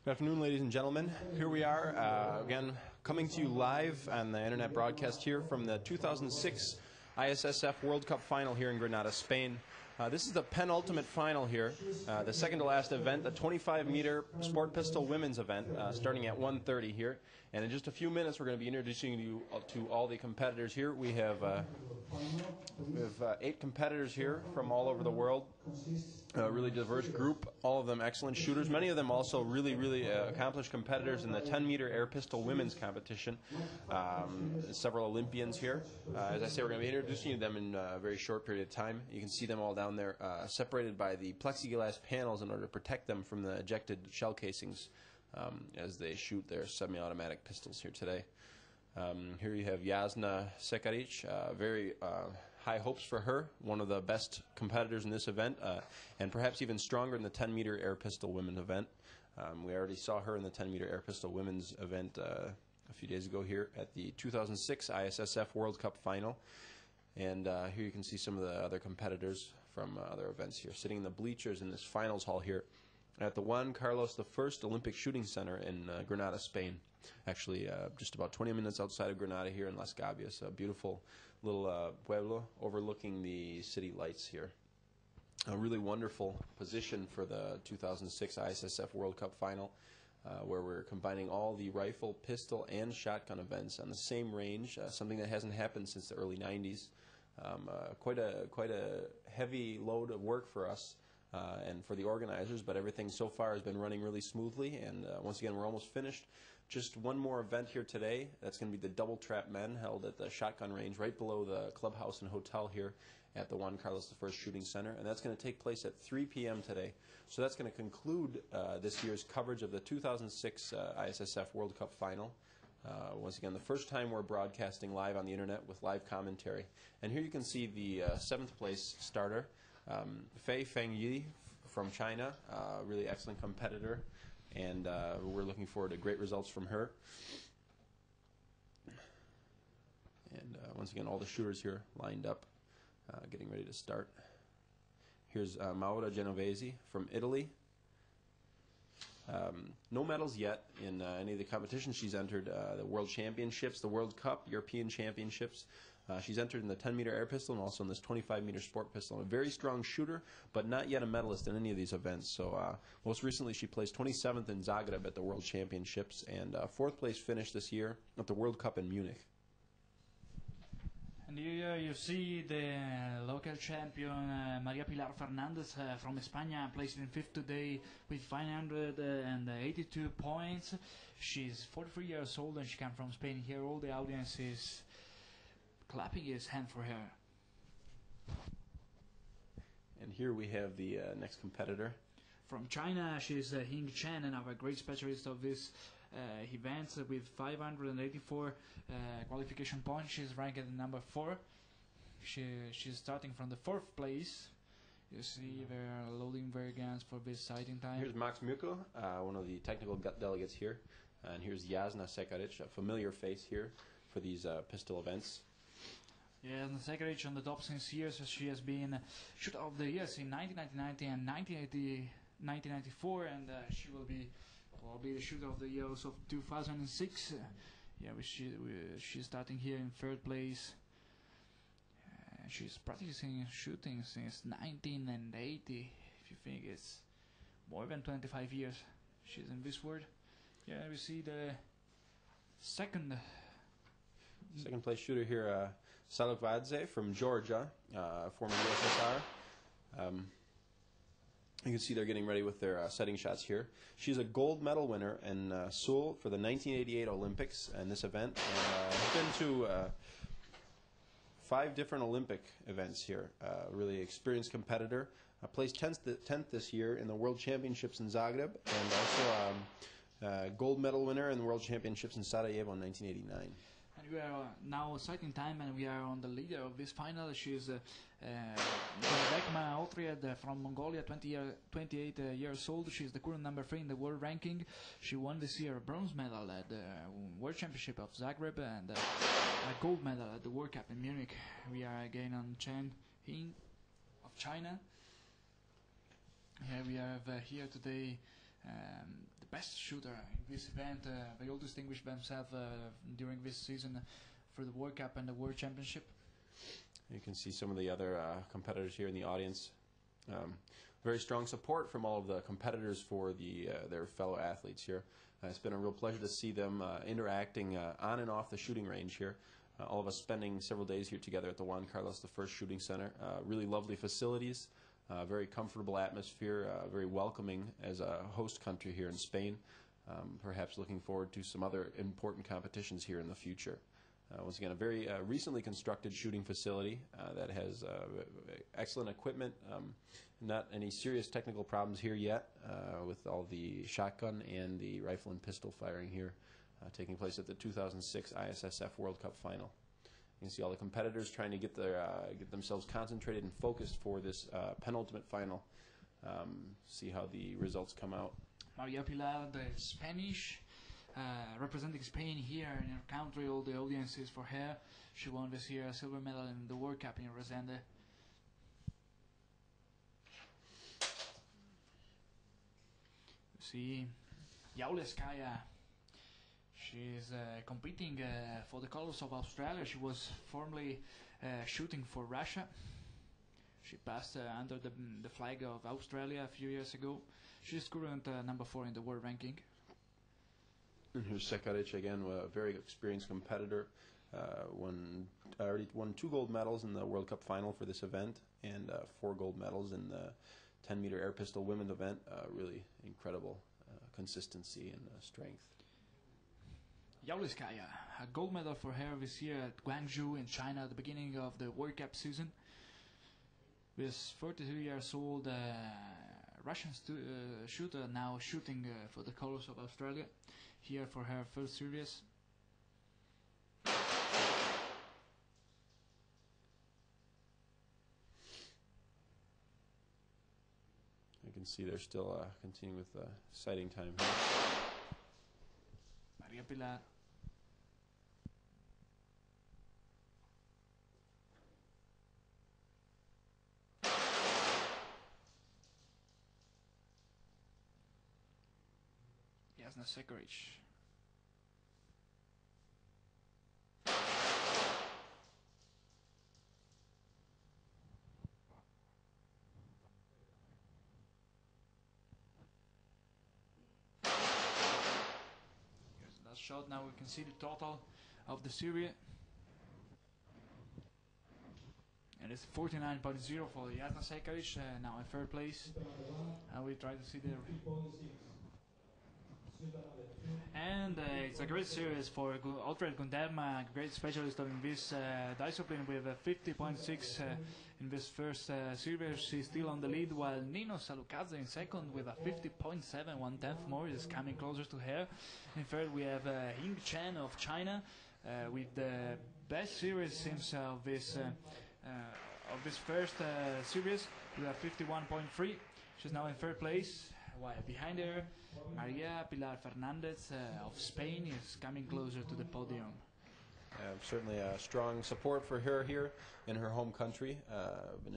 Good afternoon, ladies and gentlemen. Here we are, again, coming to you live on the internet broadcast here from the 2006 ISSF World Cup final here in Granada, Spain. This is the penultimate final here, the second to last event, the 25-meter sport pistol women's event, starting at 1:30 here. And in just a few minutes, we're going to be introducing you to all the competitors here. We have 8 competitors here from all over the world. A really diverse group, all of them excellent shooters. Many of them also really accomplished competitors in the 10-meter air pistol women's competition. Several Olympians here. As I say, we're going to be introducing them in a very short period of time. You can see them all down there, separated by the plexiglass panels in order to protect them from the ejected shell casings as they shoot their semi-automatic pistols here today. Here you have Jasna Sekaric, very high hopes for her, one of the best competitors in this event, and perhaps even stronger in the 10-meter air pistol women's event. We already saw her in the 10-meter air pistol women's event a few days ago here at the 2006 ISSF World Cup final. And here you can see some of the other competitors from other events here, sitting in the bleachers in this finals hall here at the Juan Carlos I Olympic Shooting Center in Granada, Spain. Actually, just about 20 minutes outside of Granada here in Las Gavias, a beautiful little pueblo overlooking the city lights here. A really wonderful position for the 2006 ISSF World Cup final, where we're combining all the rifle, pistol, and shotgun events on the same range, something that hasn't happened since the early 90s. Quite a heavy load of work for us and for the organizers, but everything so far has been running really smoothly, and once again, we're almost finished. Just one more event here today. That's going to be the double trap men, held at the shotgun range right below the clubhouse and hotel here at the Juan Carlos I Shooting Center, and that's going to take place at 3 p.m. today. So that's going to conclude this year's coverage of the 2006 ISSF World Cup final. Once again, the first time we're broadcasting live on the internet with live commentary. And here you can see the 7th place starter, Fei Fengyi from China, really excellent competitor, and we're looking forward to great results from her. And once again, all the shooters here lined up, getting ready to start. Here's Maura Genovese from Italy. No medals yet in any of the competitions she's entered, the World Championships, the World Cup, European Championships. She's entered in the 10-meter air pistol and also in this 25-meter sport pistol. A very strong shooter, but not yet a medalist in any of these events. So most recently she placed 27th in Zagreb at the World Championships and 4th place finish this year at the World Cup in Munich. And here you see the local champion Maria Pilar Fernandez from España, placed in 5th today with 582 points. She's 43 years old and she comes from Spain. Here all the audience is clapping his hand for her. And here we have the next competitor. From China, she's Hing Chen, and a great specialist of this events with 584 qualification points. She's ranked at number 4. She's starting from the 4th place. You see they're loading their guns for this sighting time. Here's Max Muko, one of the technical delegates here. And here's Jasna Sekaric, a familiar face here for these pistol events. Yeah, Jasna Sekaric on the top since years. She has been shooter of the years in 1990 and 1994, and she will be the shooter of the year also of 2006. She's starting here in 3rd place. She's practicing shooting since 1980. If you think it's more than 25 years she's in this world. Yeah, we see the second place shooter here, Salukvadze from Georgia, former USSR. You can see they're getting ready with their setting shots here. She's a gold medal winner in Seoul for the 1988 Olympics in this event, and has been to 5 different Olympic events here. Really experienced competitor. Placed 10th this year in the World Championships in Zagreb, and also gold medal winner in the World Championships in Sarajevo in 1989. And we are now sighting time, and we are on the leader of this final. She's Rekma Otriad from Mongolia, 28 years old. She's the current number 3 in the world ranking. She won this year a bronze medal at the World Championship of Zagreb and a gold medal at the World Cup in Munich. We are again on Chen Hing of China. Here we have here today the best shooter in this event. They all distinguished themselves during this season for the World Cup and the World Championship. You can see some of the other competitors here in the audience. Very strong support from all of the competitors for their fellow athletes here. It's been a real pleasure to see them interacting on and off the shooting range here. All of us spending several days here together at the Juan Carlos I Shooting Center. Really lovely facilities, very comfortable atmosphere, very welcoming as a host country here in Spain. Perhaps looking forward to some other important competitions here in the future. Once again, a very recently constructed shooting facility that has excellent equipment. Not any serious technical problems here yet with all the shotgun and the rifle and pistol firing here taking place at the 2006 ISSF World Cup Final. You can see all the competitors trying to get themselves concentrated and focused for this penultimate final. See how the results come out. Maria Pilar, the Spanish, representing Spain here in her country. All the audiences for her. She won this year a silver medal in the World Cup in Resende. See, Yauleskaya. She's competing for the colors of Australia. She was formerly shooting for Russia. She passed under the flag of Australia a few years ago. She's current number 4 in the world ranking. And here's Sekaric again, a very experienced competitor. Already won 2 gold medals in the World Cup final for this event and 4 gold medals in the 10-meter air pistol women's event. Really incredible consistency and strength. Yauleskaya, a gold medal for her this year at Guangzhou in China at the beginning of the World Cup season. This 42 years old Russian shooter now shooting for the colors of Australia here for her first series. You can see they're still continuing with sighting time here. Maria Pilar. Jasna Sekaric. Shot. Now we can see the total of the series, and it's 49.0 for Jasna Sekaric, now in third place, and we try to see the and it's a great series for Alfred Gunderma, great specialist in this discipline with 50.6 in this first series. She's still on the lead, while Nino Salukadze in second with a 50.7, 1/10 more, is coming closer to her. In third we have Ying Chen of China with the best series since of this first series with a 51.3. She's now in third place, while behind her Maria Pilar Fernandez of Spain is coming closer to the podium. Certainly a strong support for her here in her home country. I've been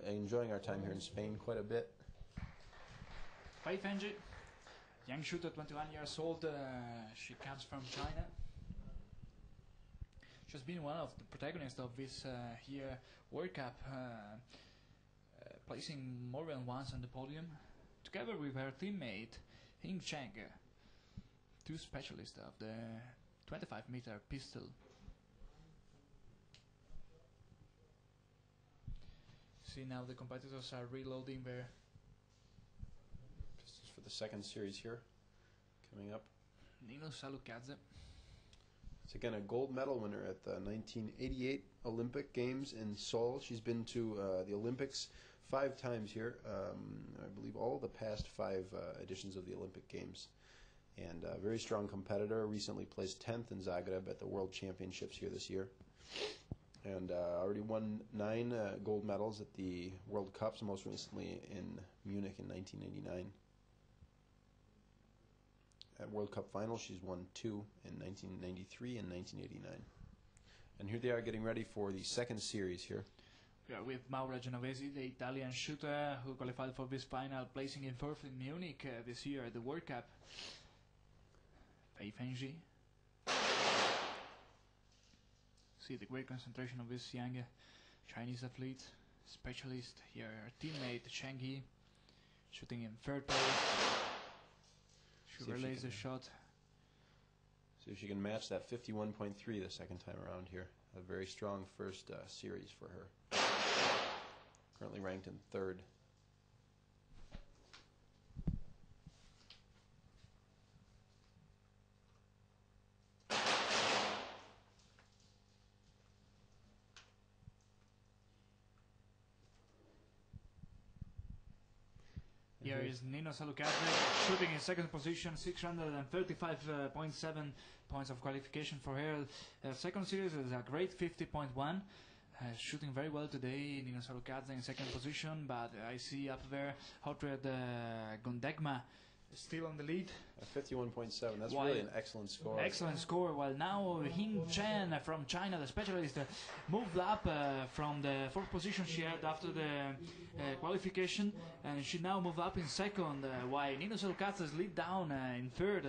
enjoying our time here in Spain quite a bit. Fei Fengji, young shooter, 21 years old. She comes from China. She's been one of the protagonists of this here World Cup, placing more than once on the podium, together with her teammate Ying Chen, 2 specialists of the 25-meter pistol. See, now the competitors are reloading their pistols for the second series here, coming up. Nino Salukadze. It's again a gold medal winner at the 1988 Olympic Games in Seoul. She's been to the Olympics 5 times here, I believe all the past 5 editions of the Olympic Games. And a very strong competitor, recently placed 10th in Zagreb at the World Championships here this year. And already won 9 gold medals at the World Cups, most recently in Munich in 1989. At World Cup finals, she's won 2 in 1993 and 1989. And here they are getting ready for the second series here. We are with Maura Genovesi, the Italian shooter who qualified for this final, placing in fourth in Munich this year at the World Cup. Fei Fengji. See the great concentration of this young Chinese athlete, specialist. Here, her teammate Cheng He, shooting in third place. She relays the shot. See if she can match that 51.3 the second time around here. A very strong first series for her. Currently ranked in third. Here is Nino Salukadze shooting in second position, 635.7 points of qualification for her. Second series is a great 50.1. Shooting very well today, Nino Salukadze in second position, but I see up there Hotred Gondegma still on the lead. 51.7, that's really an excellent score. Excellent score, while now Hing Chen from China, the specialist, moved up from the fourth position she had after the qualification, and she now moved up in second, while Nino Salukadze lead down in third.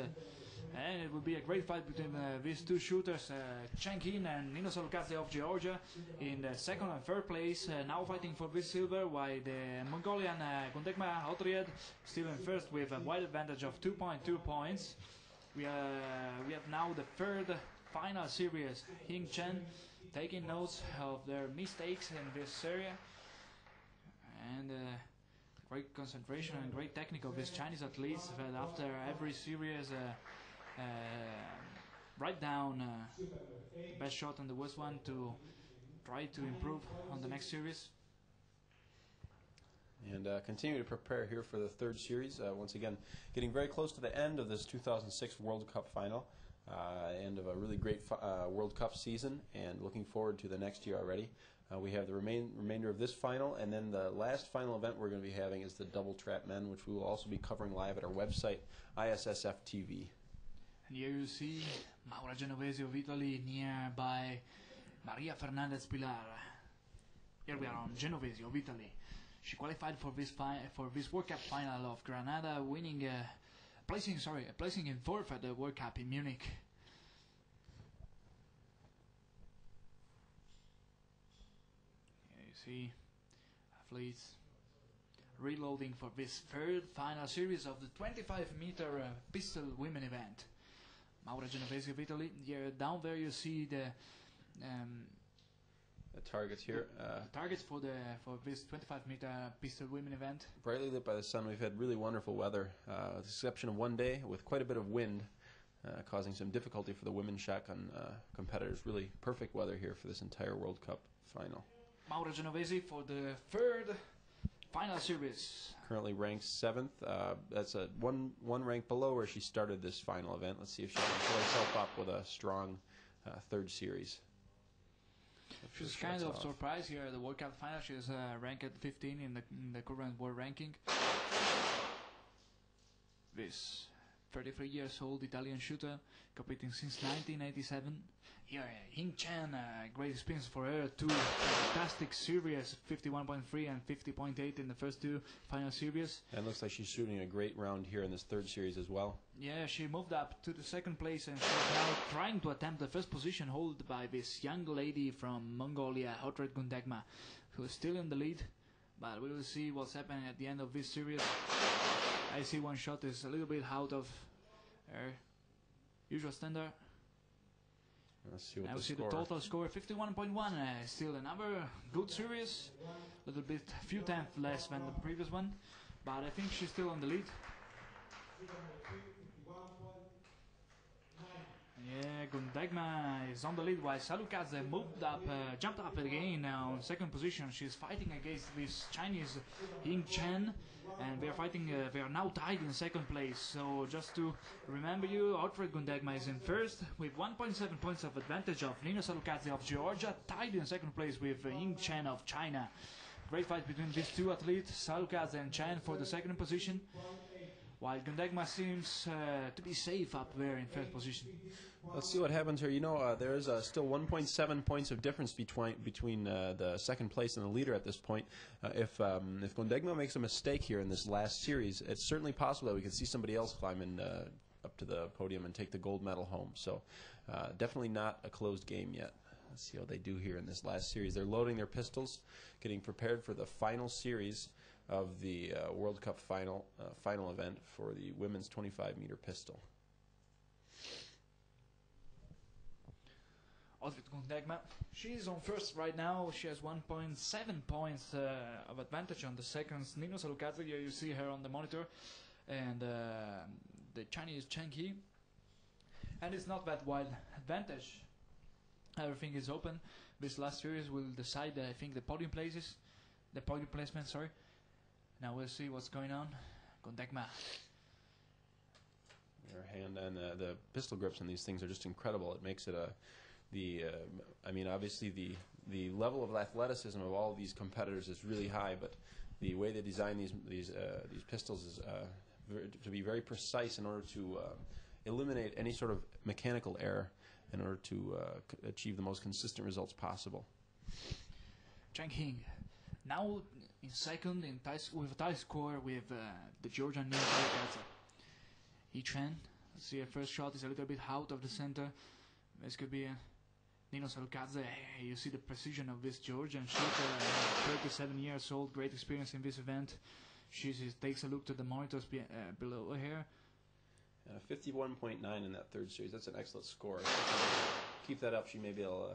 And it will be a great fight between these two shooters, Cheng Hin and Nino Salukadze of Georgia, in the second and third place, now fighting for this silver, while the Mongolian Gondegma Otried still in first with a wide advantage of 2.2 points. We have now the third final series. Hing Chen taking notes of their mistakes in this area, and great concentration and great technique of these Chinese athletes that after every series write down best shot on the worst one to try to improve on the next series. And continue to prepare here for the third series. Once again, getting very close to the end of this 2006 World Cup final, end of a really great World Cup season, and looking forward to the next year already. We have the remainder of this final, and then the last final event we're going to be having is the Double Trap Men, which we will also be covering live at our website, ISSF TV. And here you see Maura Genovesi of Italy nearby Maria Fernandez Pilar. Here we are on Genovesi of Italy. She qualified for this World Cup final of Granada, winning, placing in fourth at the World Cup in Munich. Here you see athletes reloading for this third final series of the 25-meter pistol women event. Maura Genovesi of Italy. Here down there you see the targets here. Targets for this 25-meter pistol women event. Brightly lit by the sun. We've had really wonderful weather, with the exception of one day with quite a bit of wind, causing some difficulty for the women's shotgun competitors. Really perfect weather here for this entire World Cup final. Maura Genovesi for the third final series. Currently ranked 7th. That's a one rank below where she started this final event. Let's see if she can pull herself up with a strong third series. She's kind of surprised here at the World Cup final. She's ranked 15 in the current world ranking. This 33 years old Italian shooter, competing since 1987. Here, Hing Chen, great experience for her. Two fantastic series, 51.3 and 50.8 in the first two final series. And looks like she's shooting a great round here in this third series as well. Yeah, she moved up to the second place, and she's now trying to attempt the first position held by this young lady from Mongolia, Hotred Gondegma, who is still in the lead. But we will see what's happening at the end of this series. I see one shot is a little bit out of her usual standard. Let's see what now the total score, 51.1. Still another good series. A little bit, few tenths less than the previous one, but I think she's still on the lead. Yeah, Gondegma is on the lead while Salukadze moved up, jumped up again now in second position. She's fighting against this Chinese Hing Chen, and they are fighting. They are now tied in second place. So just to remember you, Hotred Gondegma is in first with 1.7 points of advantage of Nino Salukadze of Georgia, tied in second place with Hing Chen of China. Great fight between these two athletes, Salukadze and Chen, for the second position. while Gondegma seems to be safe up there in first position. Let's see what happens here. There is still 1.7 points of difference between the second place and the leader at this point. If Gondegma makes a mistake here in this last series, it's certainly possible that we could see somebody else climb in up to the podium and take the gold medal home. So definitely not a closed game yet. Let's see how they do here in this last series. They're loading their pistols, getting prepared for the final series of the World Cup final event for the women's 25-meter pistol. Astrid Gondegma, she's on first right now. She has 1.7 points of advantage on the seconds. Nino Salukadze, you see her on the monitor, and the Chinese Chen He. And it's not that wide advantage. Everything is open. This last series will decide, I think, the podium placement. Sorry. Now we'll see what's going on. Gondegma. Her hand and the pistol grips on these things are just incredible. It makes it obviously the level of athleticism of all of these competitors is really high, but the way they design these pistols is to be very precise in order to eliminate any sort of mechanical error in order to achieve the most consistent results possible. Chang Hing, now in second with a tie score with the Georgian Nino Salukadze. Yichen, let's see, her first shot is a little bit out of the center. This could be Nino Salukadze. You see the precision of this Georgian shooter, 37 years old, great experience in this event. She takes a look to the monitors below here. And a 51.9 in that third series. That's an excellent score. Keep that up. She may be able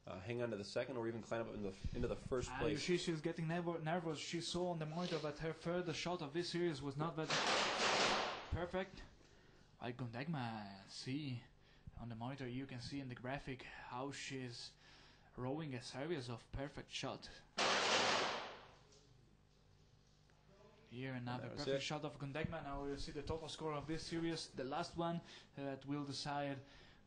to hang on to the second or even climb up into the first place. She's getting nervous. She saw on the monitor that her third shot of this series was not that perfect. Like Gondegma, see on the monitor, you can see in the graphic how she's rowing a series of perfect shots. Here another perfect shot of Gondegma. Now we'll see the total score of this series, the last one that will decide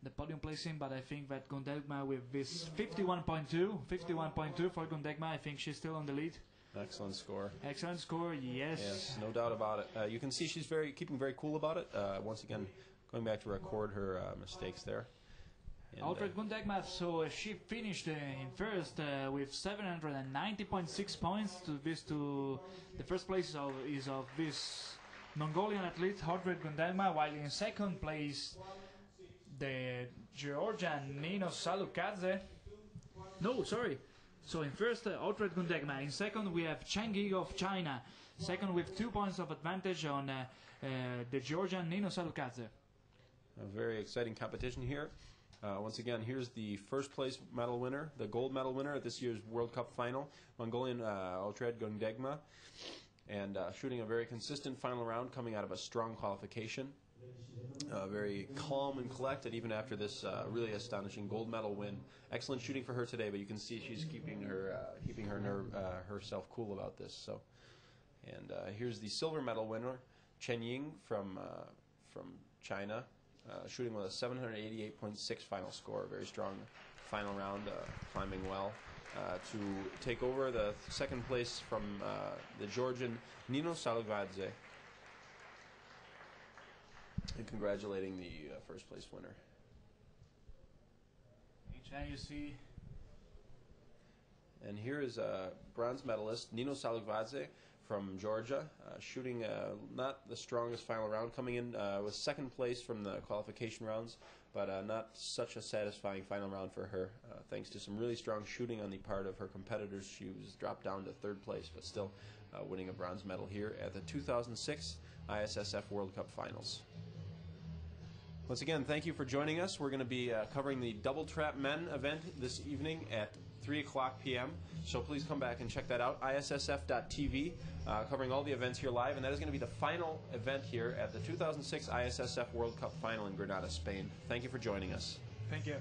the podium placing. But I think that Gondegma with this 51.2 for Gondegma, I think she's still on the lead. Excellent score. Excellent score, yes. Yes, no doubt about it. You can see she's keeping very cool about it. Once again, going back to record her mistakes there. Astrid Gondegma, so she finished in first with 790.6 points. To the first place is of this Mongolian athlete Astrid Gondegma, while in second place the Georgian Nino Salukadze. No, sorry. So in first Astrid Gondegma. In second we have Cheng He of China. Second with 2 points of advantage on the Georgian Nino Salukadze. A very exciting competition here. Once again, here's the first place medal winner, the gold medal winner at this year's World Cup final, Mongolian Astrid Gondegma, and shooting a very consistent final round coming out of a strong qualification. Very calm and collected even after this really astonishing gold medal win. Excellent shooting for her today, but you can see she's keeping herself cool about this. So, and here's the silver medal winner, Chen Ying from China. Shooting with a 788.6 final score, very strong final round, climbing well, to take over the second place from the Georgian Nino Salukadze, and congratulating the first place winner. You see. And here is a bronze medalist, Nino Salukadze from Georgia, shooting not the strongest final round, coming in with second place from the qualification rounds, but not such a satisfying final round for her. Thanks to some really strong shooting on the part of her competitors, she was dropped down to third place, but still winning a bronze medal here at the 2006 ISSF World Cup Finals. Once again, thank you for joining us. We're going to be covering the Double Trap Men event this evening at 3 o'clock p.m. So please come back and check that out. ISSF.tv, covering all the events here live. And that is going to be the final event here at the 2006 ISSF World Cup Final in Granada, Spain. Thank you for joining us. Thank you.